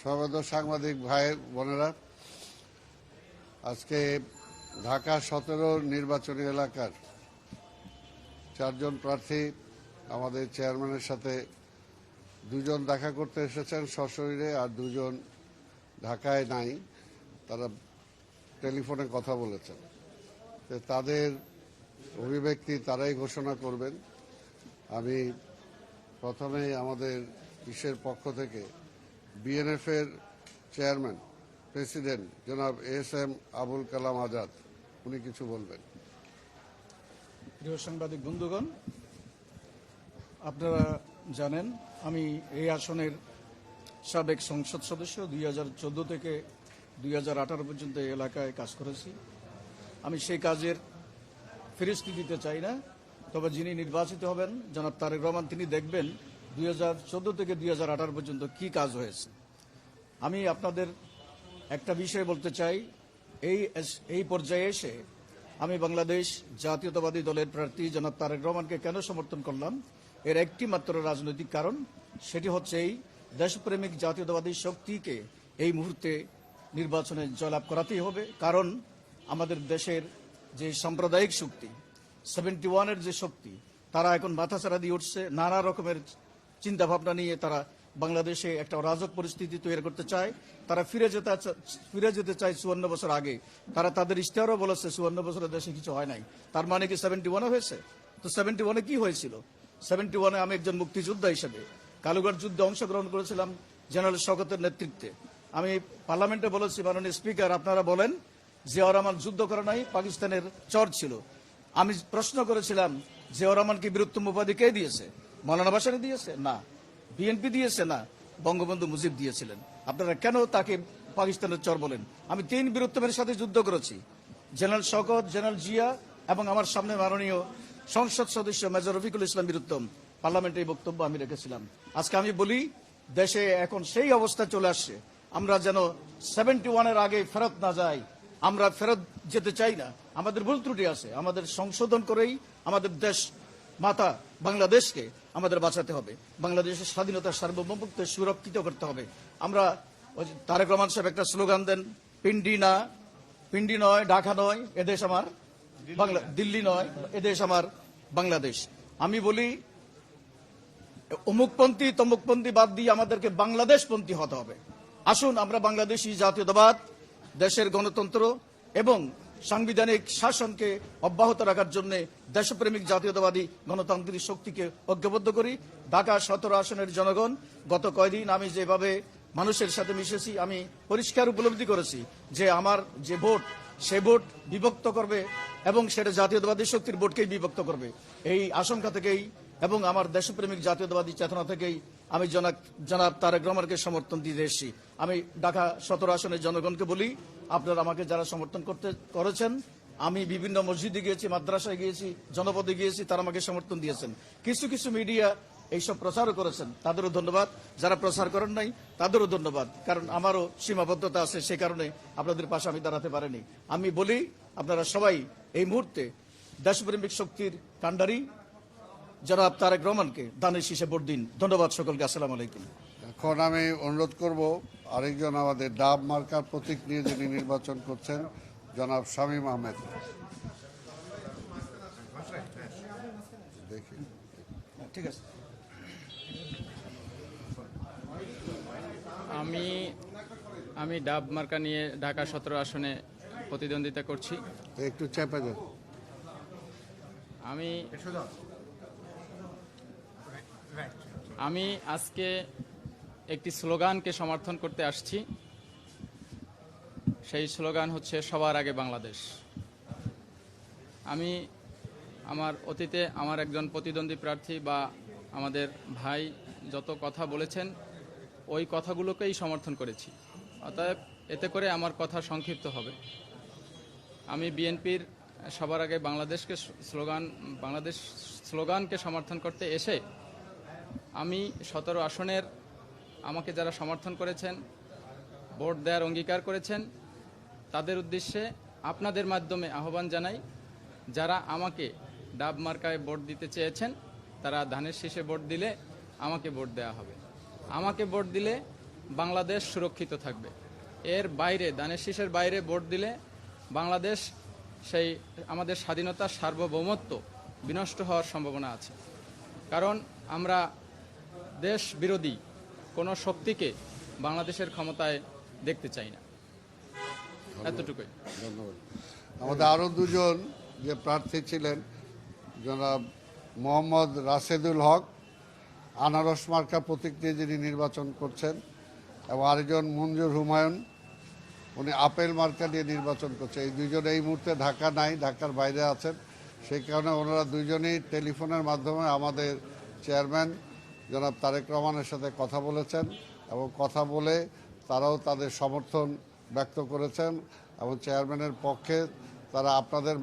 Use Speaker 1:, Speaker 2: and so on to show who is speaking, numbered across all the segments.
Speaker 1: সর্বদ সাংবাদিক ভাই বোনেরা, আজকে ঢাকা 17 নির্বাচনী এলাকার 4 জন প্রার্থী আমাদের চেয়ারম্যানের সাথে 2 জন দেখা করতে এসেছেন সশরীরে, আর 2 জন ঢাকায় নাই, তারা টেলিফোনে কথা বলেছেন। তাদের অভিব্যক্তি তারাই ঘোষণা করবেন। আমি প্রথমে আমাদের ইসের পক্ষ থেকে বিএনএফ এর চেয়ারম্যান প্রেসিডেন্ট জনাব এস.এম. আবুল কালাম আজাদ, উনি কিছু বলবেন।
Speaker 2: প্রিয় সাংবাদিক বন্ধুগণ, আপনারা জানেন আমি এই আসনের সাবেক সংসদ সদস্য। 2014 থেকে 2018 পর্যন্ত এই এলাকায় কাজ করেছি। আমি সেই কাজের ফেরস্তি দিতে চাই না, তবে যিনি নির্বাচিত হবেন জনাব তারেক রহমান, তিনি দেখবেন 2014 থেকে 2018 পর্যন্ত কি কাজ হয়েছে। আমি আপনাদের একটা বিষয় বলতে চাই, এই পর্যায়ে এসে আমি বাংলাদেশ জাতীয়তাবাদী দলের প্রার্থী জনাব তারেক রহমানকে কেন সমর্থন করলাম, এর একটি মাত্র রাজনৈতিক কারণ, সেটি হচ্ছে এই দেশপ্রেমিক জাতীয়তাবাদী শক্তিকে এই মুহূর্তে নির্বাচনে জয়লাভ করাতেই হবে। কারণ আমাদের দেশের যে সাম্প্রদায়িক শক্তি 71-এর যে শক্তি, তারা এখন মাথাছাড়া দিয়ে উঠছে। নানা রকমের চিন্তা ভাবনা নিয়ে তারা বাংলাদেশে একটা অরাজক পরিস্থিতি তৈরি করতে চায়। তারা ফিরে যেতে চায় 54 বছর আগে। তারা তাদের ইশতেহারও বলেছে 54 বছরের দেশে কিছু হয় নাই। তার মানে কি 71-এ হয়েছে? তো 71-এ কি হয়েছিল? 71-এ আমি একজন মুক্তিযোদ্ধা হিসেবে কালুঘাট যুদ্ধে অংশগ্রহণ করেছিলাম জেনারেল শওকতের নেতৃত্বে। আমি পার্লামেন্টে বলেছি, মাননীয় স্পিকার, আপনারা বলেন জিয়াউর রহমান যুদ্ধ করে নাই, পাকিস্তানের চর ছিল। আমি প্রশ্ন করেছিলাম, জিয়াউর রহমানকে বীরোত্তম উপাধি কে দিয়েছে? মৌলানা ভাসানী দিয়েছে? না। বিএনপি দিয়েছে? না। বঙ্গবন্ধু মুজিব দিয়েছিলেন। আপনারা কেন তাকে পাকিস্তানের চর বলেন? আমি 3 বীরোত্তমের সাথে যুদ্ধ করেছি, জেনারেল শওকত, জেনারেল জিয়া এবং আমার সামনে মাননীয় সংসদ সদস্য মেজর রফিকুল ইসলাম বীরোত্তম। পার্লামেন্টে এই বক্তব্য আমি রেখেছিলাম। আজকে আমি বলি, দেশে এখন সেই অবস্থা চলে আসছে, আমরা যেন 71-এর আগে ফেরত না যাই। আমরা ফেরত যেতে চাই না। আমাদের ভুল ত্রুটি আছে, আমাদের সংশোধন করেই আমাদের দেশ মাতা বাংলাদেশকে আমাদের বাঁচাতে হবে। বাংলাদেশের স্বাধীনতার সার্বভৌমত্ব সুরক্ষিত করতে হবে। আমরা তারেক রহমান সাহেব একটা স্লোগান দেন, পিন্ডি নয়, ঢাকা নয়, এদেশ আমার দিল্লি নয়, এদেশ আমার বাংলাদেশ। আমি বলি, অমুকপন্থী তমুকপন্থী বাদ দিয়ে আমাদেরকে বাংলাদেশপন্থী হতে হবে। আসুন আমরা বাংলাদেশি জাতীয়তাবাদ, দেশের গণতন্ত্র এবং সাংবিধানিক শাসনকে অব্যাহত রাখার জন্য দেশপ্রেমিক জাতীয়তাবাদী গণতান্ত্রিক শক্তিকে ঐক্যবদ্ধ করি। ঢাকা 17 আসনের জনগণ, গত কয়দিন আমি যেভাবে মানুষের সাথে মিশেছি, আমি পরিষ্কার উপলব্ধি করেছি যে আমার যে ভোট, সে ভোট বিভক্ত করবে এবং সেটা জাতীয়তাবাদী শক্তির ভোটকেই বিভক্ত করবে। এই আশঙ্কা থেকেই এবং আমার দেশপ্রেমিক জাতীয়তাবাদী চেতনা থেকেই আমি জনাব তারেক রহমানকে সমর্থন দিতে এসেছি। আমি ঢাকা 17 আসনের জনগণকে বলি, আপনারা আমাকে যারা সমর্থন করেছেন, আমি বিভিন্ন মসজিদে গিয়েছি, মাদ্রাসায় গিয়েছি, জনপদে গিয়েছি, তারা আমাকে সমর্থন দিয়েছেন। কিছু কিছু মিডিয়া এইসব প্রচারও করেছেন, তাদেরও ধন্যবাদ। যারা প্রচার করেন নাই তাদেরও ধন্যবাদ, কারণ আমারও সীমাবদ্ধতা আছে, সে কারণে আপনাদের পাশে আমি দাঁড়াতে পারিনি। আমি বলি, আপনারা সবাই এই মুহূর্তে দেশপ্রেমিক শক্তির কাণ্ডারি জনাব তারেক রহমানকে দানের শীষে ভোট দিন। ধন্যবাদ সকলকে। আসসালামু আলাইকুম।
Speaker 1: এখন আমি অনুরোধ করব আরেকজন আমাদের ডাব মার্কার প্রতীক নিয়ে যিনি নির্বাচন করছেন, জনাব শামীম আহমেদ। দেখি,
Speaker 2: ঠিক আছে।
Speaker 3: আমি ডাব মার্কা নিয়ে ঢাকা 17 আসনে প্রতিদ্বন্দ্বিতা করছি।
Speaker 1: একটু চেপে দেন।
Speaker 3: আমি আজকে একটি স্লোগানকে সমর্থন করতে আসছি। সেই স্লোগান হচ্ছে সবার আগে বাংলাদেশ। আমি আমার অতীতে আমার একজন প্রতিদ্বন্দ্বী প্রার্থী বা আমাদের ভাই যত কথা বলেছেন, ওই কথাগুলোকেই সমর্থন করেছি। অতএব এতে করে আমার কথা সংক্ষিপ্ত হবে। আমি বিএনপির সবার আগে বাংলাদেশ স্লোগানকে সমর্থন করতে এসে আমি 17 আসনের আমাকে যারা সমর্থন করেছেন, ভোট দেওয়ার অঙ্গীকার করেছেন, তাদের উদ্দেশ্যে আপনাদের মাধ্যমে আহ্বান জানাই, যারা আমাকে ডাব মার্কায় ভোট দিতে চেয়েছেন, তারা ধানের শীষে ভোট দিলে আমাকে ভোট দেওয়া হবে। আমাকে ভোট দিলে বাংলাদেশ সুরক্ষিত থাকবে। এর বাইরে, ধানের শীষের বাইরে ভোট দিলে বাংলাদেশ সেই আমাদের স্বাধীনতার সার্বভৌমত্ব বিনষ্ট হওয়ার সম্ভাবনা আছে। কারণ আমরা দেশ বিরোধী কোনো শক্তিকে বাংলাদেশের ক্ষমতায় দেখতে চাই না। এতটুকুই।
Speaker 1: ধন্যবাদ। আমাদের আরও দুজন যে প্রার্থী ছিলেন, জনাব মোহাম্মদ রাশেদুল হক, আনারস মার্কা প্রতীক নিয়ে যিনি নির্বাচন করছেন, এবং আরেকজন মঞ্জুর হুমায়ুন, উনি আপেল মার্কা নিয়ে নির্বাচন করছে। এই দুইজন এই মুহূর্তে ঢাকা নাই, ঢাকার বাইরে আছেন। সেই কারণে ওনারা দুইজনই টেলিফোনের মাধ্যমে আমাদের চেয়ারম্যান জনাব তারেক রহমানের সাথে কথা বলেছেন, এবং কথা বলে তারাও তাদের সমর্থন ব্যক্ত করেছেন, এবং চেয়ারম্যানের পক্ষে তারা আপনাদের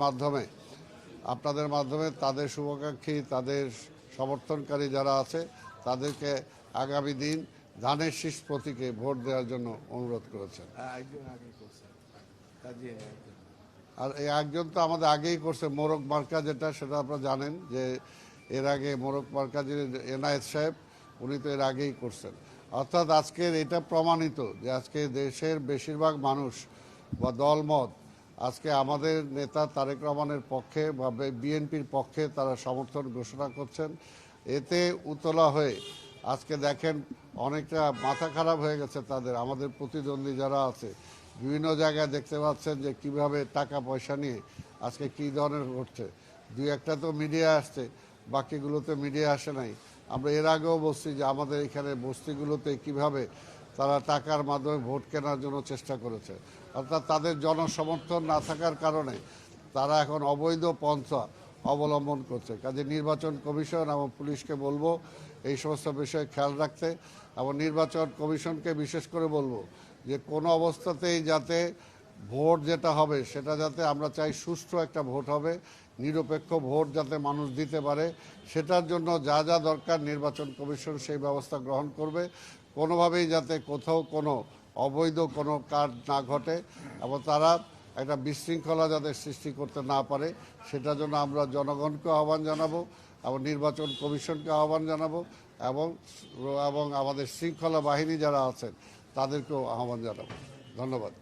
Speaker 1: মাধ্যমে তাদের শুভাকাঙ্ক্ষী, তাদের সমর্থনকারী যারা আছে তাদেরকে আগামী দিন ধানের শীষ প্রতীকে ভোট দেওয়ার জন্য অনুরোধ করেছেন। আর এই একজন তো আমাদের আগেই করছে, মোরগ মার্কা, যেটা সেটা আপনারা জানেন যে এর আগে মোরগ মার্কা যিনি এনায়েত সাহেব, উনি তো এর আগেই করছেন। অর্থাৎ আজকের এটা প্রমাণিত যে আজকে দেশের বেশিরভাগ মানুষ বা দলমত আজকে আমাদের নেতা তারেক রহমানের পক্ষে বা বিএনপির পক্ষে তারা সমর্থন ঘোষণা করছেন। এতে উতলা হয়ে আজকে দেখেন অনেকটা মাথা খারাপ হয়ে গেছে তাদের, আমাদের প্রতিদ্বন্দ্বী যারা আছে বিভিন্ন জায়গায় দেখতে পাচ্ছেন যে কিভাবে টাকা পয়সা নিয়ে আজকে কী ধরনের ঘটছে। দুই একটা তো মিডিয়া আসছে, বাকিগুলোতে মিডিয়া আসে নাই। আমরা এর আগেও বলছি যে আমাদের এখানে বস্তিগুলোতে কিভাবে তারা টাকার মাধ্যমে ভোট কেনার জন্য চেষ্টা করেছে। অর্থাৎ তাদের জনসমর্থন না থাকার কারণে তারা এখন অবৈধ পন্থা অবলম্বন করছে। কাজে নির্বাচন কমিশন এবং পুলিশকে বলবো এই সমস্ত বিষয়ে খেয়াল রাখতে, এবং নির্বাচন কমিশনকে বিশেষ করে বলবো যে কোনো অবস্থাতেই যাতে ভোট যেটা হবে সেটা যাতে, আমরা চাই সুষ্ঠু একটা ভোট হবে, নিরপেক্ষ ভোট যাতে মানুষ দিতে পারে, সেটার জন্য যা যা দরকার নির্বাচন কমিশন সেই ব্যবস্থা গ্রহণ করবে। কোনোভাবেই যাতে কোথাও কোনো অবৈধ কোনো কাজ না ঘটে এবং তারা একটা বিশৃঙ্খলা যাতে সৃষ্টি করতে না পারে, সেটার জন্য আমরা জনগণকে আহ্বান জানাবো এবং নির্বাচন কমিশনকে আহ্বান জানাবো, এবং আমাদের শৃঙ্খলা বাহিনী যারা আছেন তাদেরকেও আহ্বান জানাবো। ধন্যবাদ।